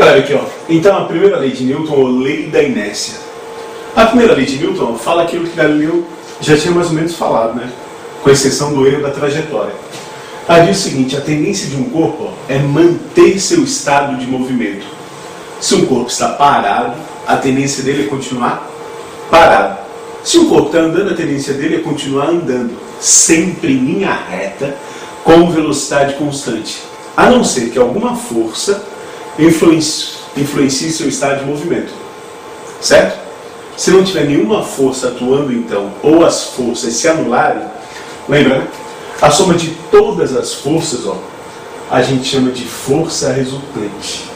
Galera, aqui ó, então a primeira lei de Newton, ou lei da inércia. A primeira lei de Newton fala aquilo que Galileu já tinha mais ou menos falado, né? Com exceção do erro da trajetória. Ela diz o seguinte: a tendência de um corpo é manter seu estado de movimento. Se um corpo está parado, a tendência dele é continuar parado. Se um corpo está andando, a tendência dele é continuar andando, sempre em linha reta, com velocidade constante, a não ser que alguma força influencie seu estado de movimento. Certo? Se não tiver nenhuma força atuando então, ou as forças se anularem, lembra, né? A soma de todas as forças, ó, a gente chama de força resultante.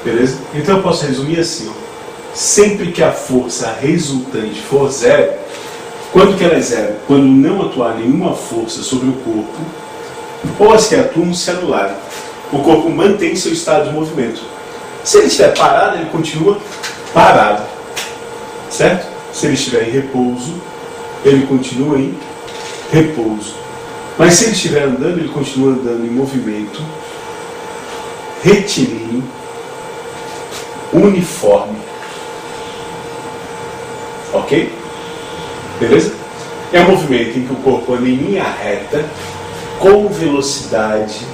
Beleza? Então eu posso resumir assim, ó. Sempre que a força resultante for zero, quando que ela é zero? Quando não atuar nenhuma força sobre o corpo, ou as que atuam se anularem. O corpo mantém seu estado de movimento. Se ele estiver parado, ele continua parado. Certo? Se ele estiver em repouso, ele continua em repouso. Mas se ele estiver andando, ele continua andando em movimento retilíneo, uniforme. Ok? Beleza? É um movimento em que o corpo anda em linha reta, com velocidade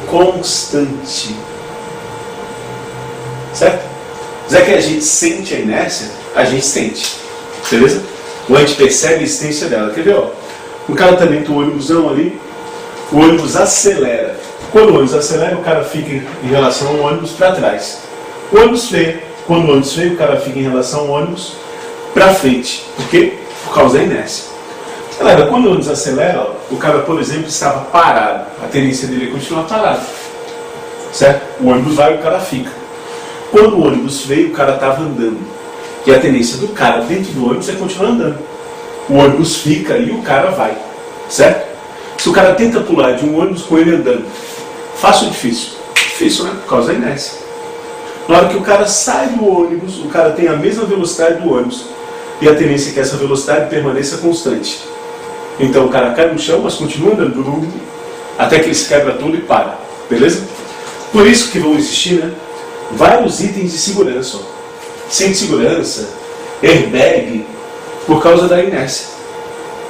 constante. Certo? Já que a gente sente a inércia, a gente sente. Beleza? Ou a gente percebe a existência dela. Quer ver? Ó? O cara está dentro do ônibusão ali, o ônibus acelera. Quando o ônibus acelera, o cara fica em relação ao ônibus para trás. O ônibus freia. Quando o ônibus freia, o cara fica em relação ao ônibus para frente. Por quê? Por causa da inércia. Galera, quando o ônibus acelera, ó, o cara, por exemplo, estava parado. A tendência dele é continuar parado. Certo? O ônibus vai e o cara fica. Quando o ônibus veio, o cara estava andando. E a tendência do cara dentro do ônibus é continuar andando. O ônibus fica e o cara vai. Certo? Se o cara tenta pular de um ônibus com ele andando, fácil ou difícil? Difícil, né? Por causa da inércia. Na hora que o cara sai do ônibus, o cara tem a mesma velocidade do ônibus. E a tendência é que essa velocidade permaneça constante. Então o cara cai no chão, mas continua andando até que ele se quebra todo e para. Beleza? Por isso que vão existir, né, vários itens de segurança. Ó. Cinto de segurança, airbag, por causa da inércia.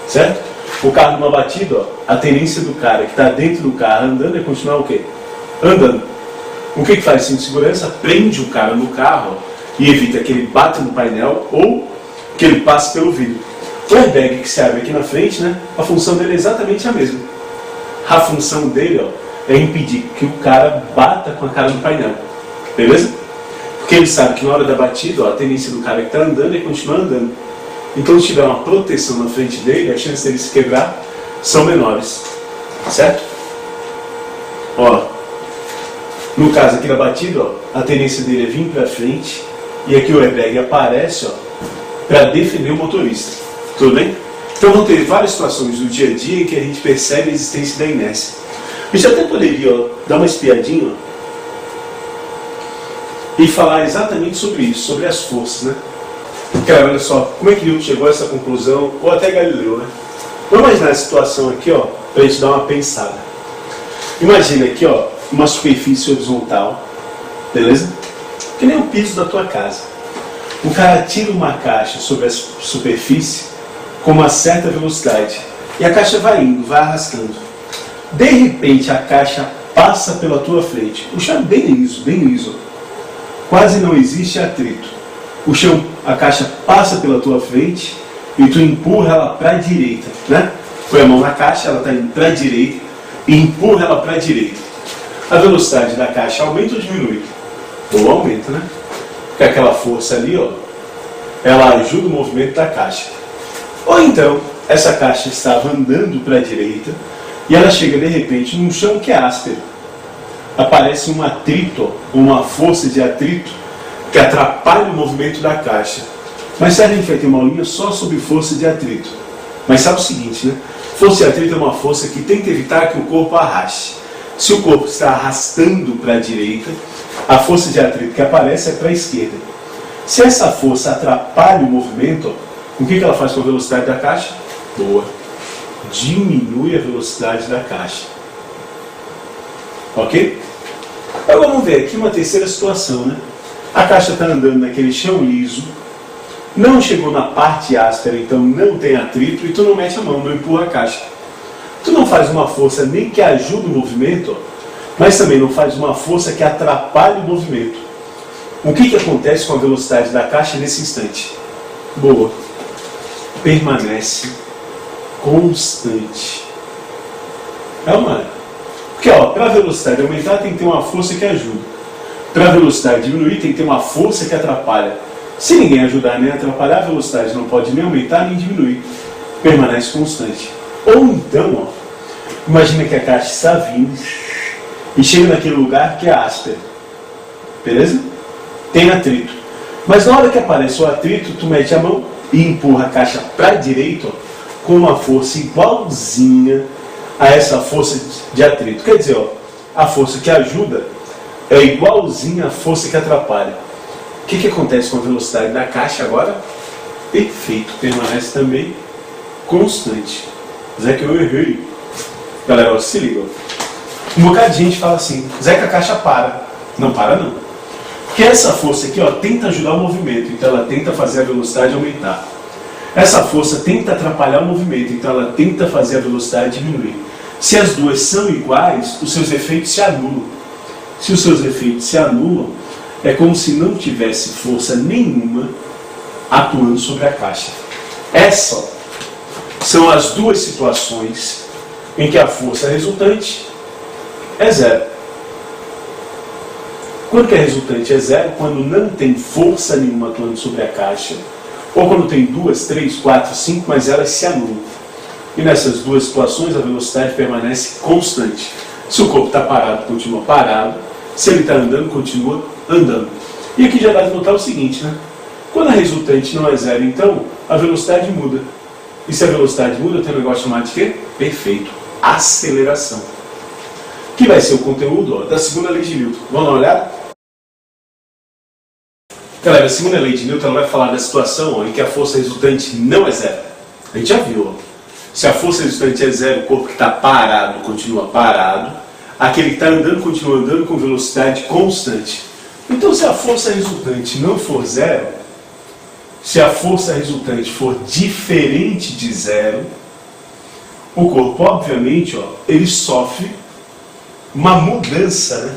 Certo? O carro numa batida, ó, a tendência do cara que está dentro do carro andando é continuar o quê? Andando. O que faz o cinto de segurança? Prende o cara no carro, ó, e evita que ele bata no painel ou que ele passe pelo vidro. O airbag que se abre aqui na frente, né, a função dele é exatamente a mesma. A função dele, ó, é impedir que o cara bata com a cara no painel. Beleza? Porque ele sabe que na hora da batida, ó, a tendência do cara que está andando é continuar andando. Então, se tiver uma proteção na frente dele, a chance dele se quebrar são menores. Certo? Ó, no caso aqui da batida, ó, a tendência dele é vir para frente e aqui o airbag aparece, ó, para defender o motorista. Tudo bem? Então vão ter várias situações do dia a dia em que a gente percebe a existência da inércia. A gente até poderia, ó, dar uma espiadinha, ó, e falar exatamente sobre isso, sobre as forças, né? Cara, olha só, como é que Newton chegou a essa conclusão, ou até Galileu, né? Vamos imaginar a situação aqui, ó, para a gente dar uma pensada. Imagina aqui, ó, uma superfície horizontal, beleza? Que nem o piso da tua casa. O cara tira uma caixa sobre a superfície com uma certa velocidade. E a caixa vai indo, vai arrastando. De repente a caixa passa pela tua frente. O chão é bem liso. Quase não existe atrito. O chão, a caixa passa pela tua frente e tu empurra ela para a direita, né? Põe a mão na caixa, ela está indo para a direita e empurra ela para a direita. A velocidade da caixa aumenta ou diminui? Ou aumenta, né? Porque aquela força ali, ó, ela ajuda o movimento da caixa. Ou então, essa caixa estava andando para a direita e ela chega de repente num chão que é áspero. Aparece um atrito, uma força de atrito que atrapalha o movimento da caixa. Mas sabe, a gente vai ter uma aulinha só sobre força de atrito. Mas sabe o seguinte, né? Força de atrito é uma força que tenta evitar que o corpo arraste. Se o corpo está arrastando para a direita, a força de atrito que aparece é para a esquerda. Se essa força atrapalha o movimento, o que ela faz com a velocidade da caixa? Boa. Diminui a velocidade da caixa. Ok? Agora vamos ver aqui uma terceira situação, né? A caixa está andando naquele chão liso, não chegou na parte áspera, então não tem atrito, e tu não mete a mão, não empurra a caixa. Tu não faz uma força nem que ajude o movimento, mas também não faz uma força que atrapalhe o movimento. O que acontece com a velocidade da caixa nesse instante? Boa. Permanece constante. É uma. Porque, para a velocidade aumentar tem que ter uma força que ajuda. Para a velocidade diminuir tem que ter uma força que atrapalha. Se ninguém ajudar nem atrapalhar, a velocidade não pode nem aumentar nem diminuir. Permanece constante. Ou então, imagina que a caixa está vindo e chega naquele lugar que é áspero. Beleza? Tem atrito. Mas na hora que aparece o atrito, tu mete a mão e empurra a caixa para a direita com uma força igualzinha a essa força de atrito. Quer dizer, a força que ajuda é igualzinha à força que atrapalha. O que acontece com a velocidade da caixa agora? Perfeito, permanece também constante. Zé, que eu errei. Galera, se liga. Um bocado de gente fala assim, Zé, que a caixa para. Não para não. Porque essa força aqui tenta ajudar o movimento, então ela tenta fazer a velocidade aumentar. Essa força tenta atrapalhar o movimento, então ela tenta fazer a velocidade diminuir. Se as duas são iguais, os seus efeitos se anulam. Se os seus efeitos se anulam, é como se não tivesse força nenhuma atuando sobre a caixa. Essas são as duas situações em que a força resultante é zero. Quando que a resultante é zero? Quando não tem força nenhuma atuando sobre a caixa, ou quando tem 2, 3, 4, 5, mas elas se anulam. E nessas duas situações a velocidade permanece constante. Se o corpo está parado, continua parado. Se ele está andando, continua andando. E aqui já dá de notar o seguinte, né? Quando a resultante não é zero, então, a velocidade muda. E se a velocidade muda, tem um negócio chamado de quê? Perfeito. Aceleração. Que vai ser o conteúdo da segunda lei de Newton. Vamos dar uma olhada? Galera, a segunda lei de Newton vai falar da situação em que a força resultante não é zero. A gente já viu. Se a força resultante é zero, o corpo que está parado continua parado. Aquele que está andando continua andando com velocidade constante. Então, se a força resultante não for zero, se a força resultante for diferente de zero, o corpo, obviamente, ele sofre uma mudança, né?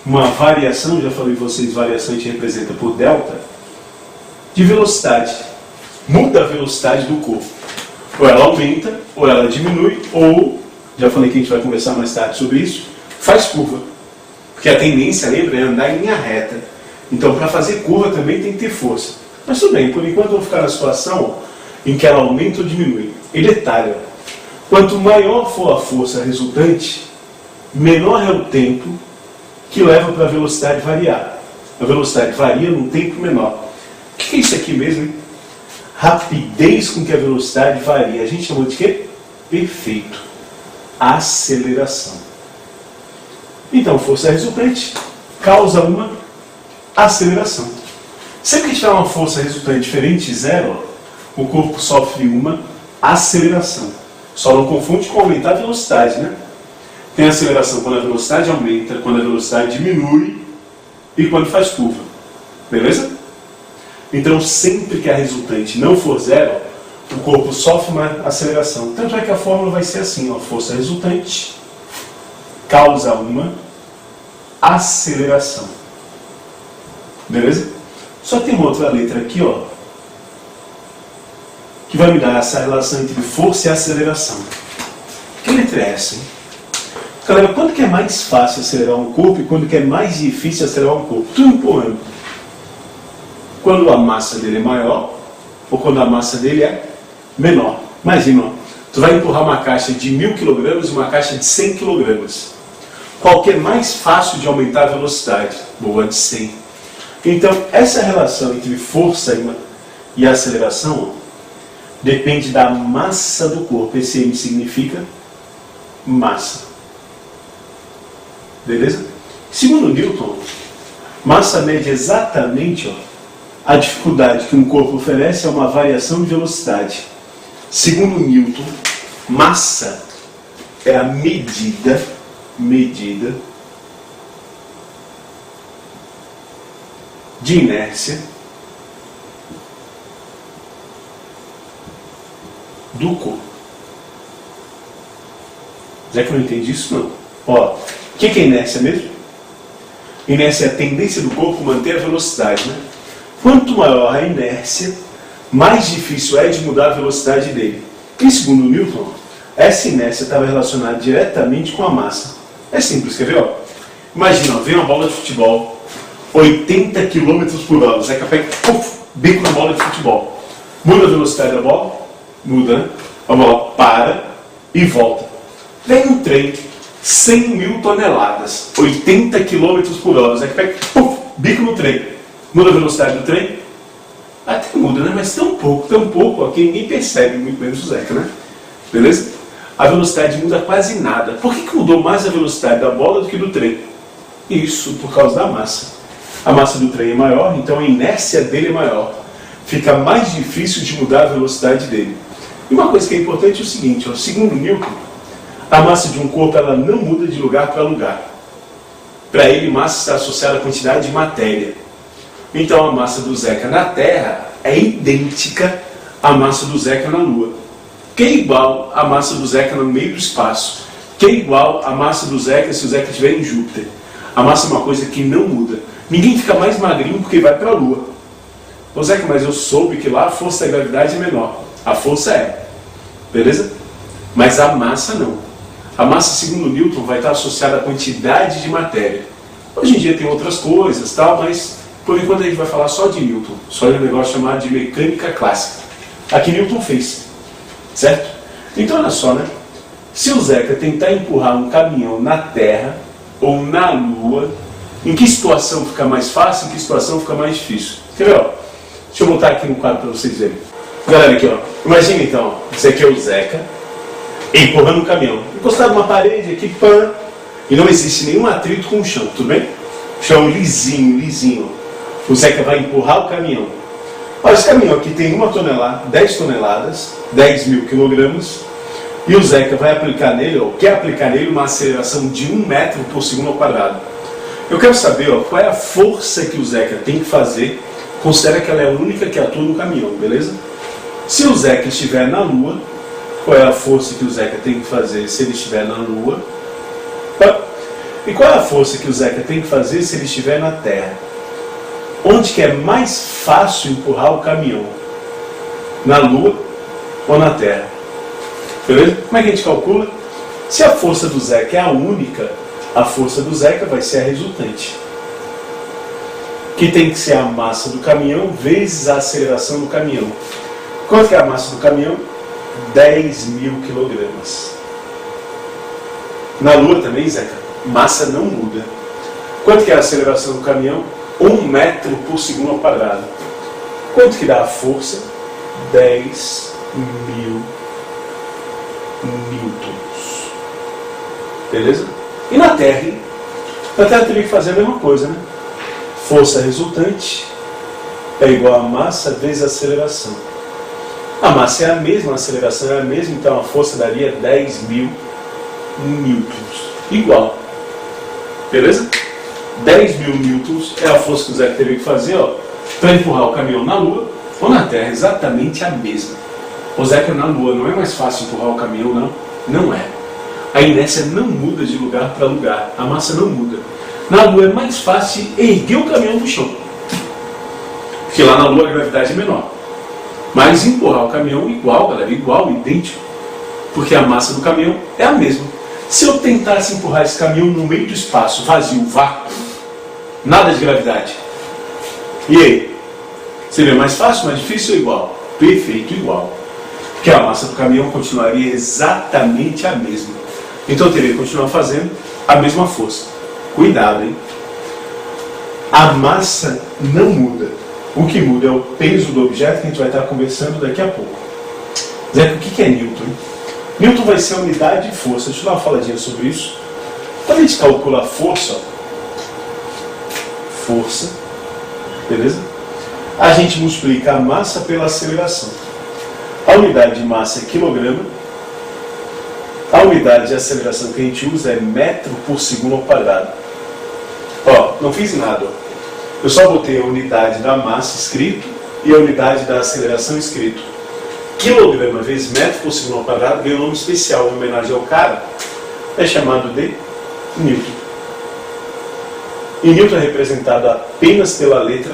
Uma variação, já falei para vocês, variação a gente representa por delta, de velocidade. Muda a velocidade do corpo. Ou ela aumenta, ou ela diminui, ou, já falei que a gente vai conversar mais tarde sobre isso, faz curva. Porque a tendência, lembra, é andar em linha reta. Então, para fazer curva também tem que ter força. Mas tudo bem, por enquanto eu vou ficar na situação em que ela aumenta ou diminui. E detalhe, quanto maior for a força resultante, menor é o tempo que leva para a velocidade variar. A velocidade varia num tempo menor. O que é isso aqui mesmo, hein? Rapidez com que a velocidade varia. A gente chamou de quê? Perfeito. Aceleração. Então, força resultante causa uma aceleração. Sempre que tiver uma força resultante diferente de zero, o corpo sofre uma aceleração. Só não confunde com aumentar a velocidade, né? Tem aceleração quando a velocidade aumenta, quando a velocidade diminui e quando faz curva. Beleza? Então, sempre que a resultante não for zero, o corpo sofre uma aceleração. Tanto é que a fórmula vai ser assim, força resultante causa uma aceleração. Beleza? Só tem uma outra letra aqui, que vai me dar essa relação entre força e aceleração. Que letra é essa, hein? Galera, quando que é mais fácil acelerar um corpo e quando que é mais difícil acelerar um corpo? Tudo empurrando. Quando a massa dele é maior ou quando a massa dele é menor. Imagina, tu vai empurrar uma caixa de 1000 kg e uma caixa de 100 kg. Qual que é mais fácil de aumentar a velocidade? Boa, de 100. Então, essa relação entre força e aceleração depende da massa do corpo. Esse M significa massa. Beleza? Segundo Newton, massa mede exatamente a dificuldade que um corpo oferece a uma variação de velocidade. Segundo Newton, massa é a medida de inércia do corpo. Já que eu não entendi isso, não. Ó, o que é inércia mesmo? Inércia é a tendência do corpo manter a velocidade, né? Quanto maior a inércia, mais difícil é de mudar a velocidade dele. E segundo Newton, essa inércia estava relacionada diretamente com a massa. É simples, quer ver? Ó? Imagina, ó, vem uma bola de futebol, 80 km por hora. Zeca pega, bico na bola de futebol. Muda a velocidade da bola? Muda, né? A bola para e volta. Vem um trem, 100 mil toneladas, 80 km por hora. Zeca pega, bico no trem. Muda a velocidade do trem? Até muda, né? Mas tão pouco, ó, que ninguém percebe, muito menos o Zeca, né? Beleza? A velocidade muda quase nada. Por que mudou mais a velocidade da bola do que do trem? Isso por causa da massa. A massa do trem é maior, então a inércia dele é maior. Fica mais difícil de mudar a velocidade dele. E uma coisa que é importante é o seguinte, ó, segundo Newton, a massa de um corpo ela não muda de lugar para lugar. Para ele, massa está associada à quantidade de matéria. Então a massa do Zeca na Terra é idêntica à massa do Zeca na Lua, que é igual à massa do Zeca no meio do espaço, que é igual à massa do Zeca se o Zeca estiver em Júpiter. A massa é uma coisa que não muda. Ninguém fica mais magrinho porque vai para a Lua. Ô Zeca, mas eu soube que lá a força da gravidade é menor. A força é. Beleza? Mas a massa não. A massa, segundo Newton, vai estar associada à quantidade de matéria. Hoje em dia tem outras coisas, tal, mas por enquanto a gente vai falar só de Newton. Só de um negócio chamado de mecânica clássica. Aqui Newton fez. Certo? Então olha só, né? Se o Zeca tentar empurrar um caminhão na Terra ou na Lua, em que situação fica mais fácil, em que situação fica mais difícil? Quer ver, ó? Deixa eu botar aqui no quadro para vocês verem. Galera, aqui, ó. Imagina então, esse aqui é o Zeca empurrando um caminhão. Encostado numa parede aqui, pã, e não existe nenhum atrito com o chão, tudo bem? Chão lisinho. O Zeca vai empurrar o caminhão. Olha, esse caminhão aqui tem 1 tonelada, 10 toneladas, 10 mil quilogramas, e o Zeca vai aplicar nele, ou quer aplicar nele, uma aceleração de 1 metro por segundo ao quadrado. Eu quero saber, ó, qual é a força que o Zeca tem que fazer, considera que ela é a única que atua no caminhão, beleza? Se o Zeca estiver na Lua, qual é a força que o Zeca tem que fazer se ele estiver na Lua? E qual é a força que o Zeca tem que fazer se ele estiver na Terra? Onde que é mais fácil empurrar o caminhão? Na Lua ou na Terra? Beleza? Como é que a gente calcula? Se a força do Zeca é a única, a força do Zeca vai ser a resultante, que tem que ser a massa do caminhão vezes a aceleração do caminhão. Quanto que é a massa do caminhão? 10 mil quilogramas. Na Lua também, Zeca, massa não muda. Quanto que é a aceleração do caminhão? 1 metro por segundo ao quadrado. Quanto que dá a força? 10 mil newtons. Beleza? E na Terra? Na Terra teria que fazer a mesma coisa, né? Força resultante é igual a massa vezes a aceleração. A massa é a mesma, a aceleração é a mesma, então a força daria 10 mil newtons. Igual. Beleza? 10 mil newtons é a força que o Zeca teria que fazer, ó, para empurrar o caminhão na Lua ou na Terra, exatamente a mesma. O Zeca na Lua não é mais fácil empurrar o caminhão, não? Não é. A inércia não muda de lugar para lugar, a massa não muda. Na Lua é mais fácil erguer o caminhão do chão, porque lá na Lua a gravidade é menor. Mas empurrar o caminhão igual, galera, igual, idêntico, porque a massa do caminhão é a mesma. Se eu tentasse empurrar esse caminhão no meio do espaço, vazio, vácuo, nada de gravidade, e aí? Seria mais fácil, mais difícil ou igual? Perfeito, igual. Porque a massa do caminhão continuaria exatamente a mesma. Então eu teria que continuar fazendo a mesma força. Cuidado, hein? A massa não muda. O que muda é o peso do objeto, que a gente vai estar conversando daqui a pouco. Zeca, o que é Newton? Newton vai ser a unidade de força. Deixa eu dar uma faladinha sobre isso. Quando a gente calcula a força, beleza? A gente multiplica a massa pela aceleração. A unidade de massa é quilograma. A unidade de aceleração que a gente usa é metro por segundo ao quadrado. Ó, não fiz nada. Ó. Eu só botei a unidade da massa escrito e a unidade da aceleração escrito. Quilograma vezes metro por segundo ao quadrado ganha um nome especial em homenagem ao cara. É chamado de Newton. E Newton é representado apenas pela letra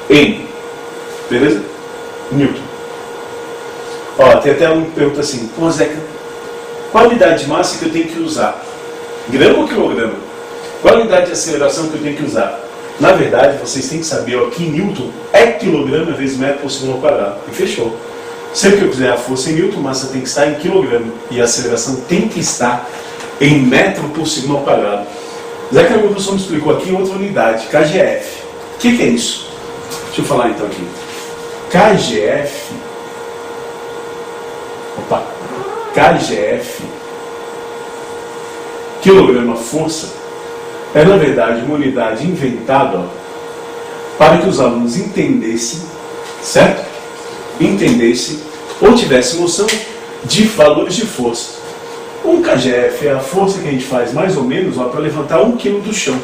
N. Beleza? Newton. Ó, tem até um que pergunta assim: pô, Zeca, qual a unidade de massa que eu tenho que usar? Grama ou quilograma? Qual a unidade de aceleração que eu tenho que usar? Na verdade, vocês têm que saber ó, que Newton é quilograma vezes metro por segundo ao quadrado. E fechou. Sempre que eu quiser a força em Newton, a massa tem que estar em quilograma. E a aceleração tem que estar em metro por segundo ao quadrado. Zeca, meu professor me explicou aqui outra unidade, KGF. O que é isso? Deixa eu falar então aqui. KGF. KGF, quilograma força, é na verdade uma unidade inventada para que os alunos entendessem, certo? Entendessem ou tivessem noção de valores de força. Um KGF é a força que a gente faz mais ou menos para levantar 1 kg do chão.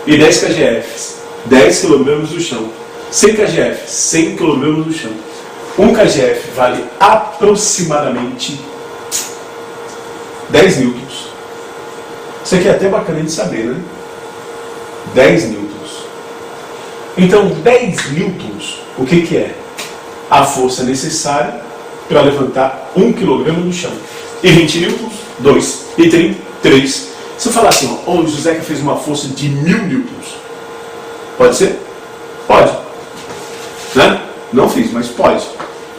E 10 KGFs, 10 kg do chão. 100 KGF, 100 kg do chão. 1 KGF vale aproximadamente 10 newtons. Isso aqui é até bacana de saber, né? 10 newtons. Então, 10 newtons, o que é? A força necessária para levantar 1 kg do chão. E 20 newtons, 2. E 30, 3. Se eu falar assim, ó, o José fez uma força de 1000 newtons. Pode ser? Pode. Né? Não fiz, mas pode.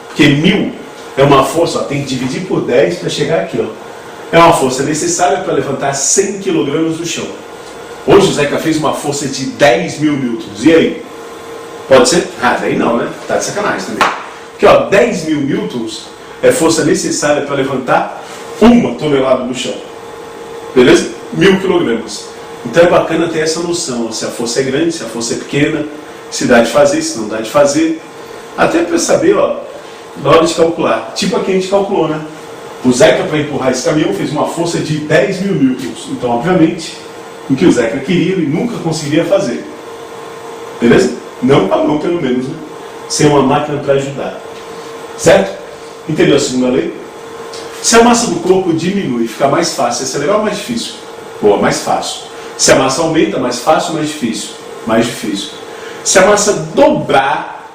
Porque 1000 é uma força, ó, tem que dividir por 10 para chegar aqui. Ó. É uma força necessária para levantar 100 kg do chão. Hoje o Zeca fez uma força de 10.000 newtons. E aí? Pode ser? Ah, daí não, né? Tá de sacanagem também. Porque ó, 10.000 newtons é força necessária para levantar 1 tonelada do chão. Beleza? 1000 kg. Então é bacana ter essa noção. Ó, se a força é grande, se a força é pequena, se dá de fazer, se não dá de fazer. Até para saber, ó, na hora de calcular. Tipo aqui a gente calculou, né? O Zeca, para empurrar esse caminhão, fez uma força de 10.000 newtons. Então, obviamente, o que o Zeca queria, ele nunca conseguiria fazer. Beleza? Não com a mão, pelo menos, né? Sem uma máquina para ajudar. Certo? Entendeu a segunda lei? Se a massa do corpo diminui, fica mais fácil acelerar ou mais difícil? Pô, mais fácil. Se a massa aumenta, mais fácil ou mais difícil? Mais difícil. Se a massa dobrar,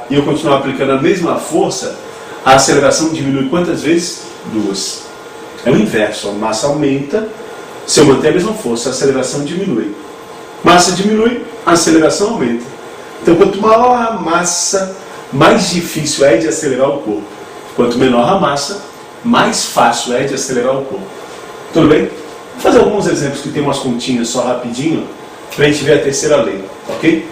e eu continuar aplicando a mesma força, a aceleração diminui quantas vezes? 2. É o inverso. A massa aumenta, se eu manter a mesma força, a aceleração diminui. Massa diminui, a aceleração aumenta. Então, quanto maior a massa, mais difícil é de acelerar o corpo. Quanto menor a massa, mais fácil é de acelerar o corpo. Tudo bem? Vou fazer alguns exemplos que tem umas continhas só rapidinho, para a gente ver a terceira lei, ok?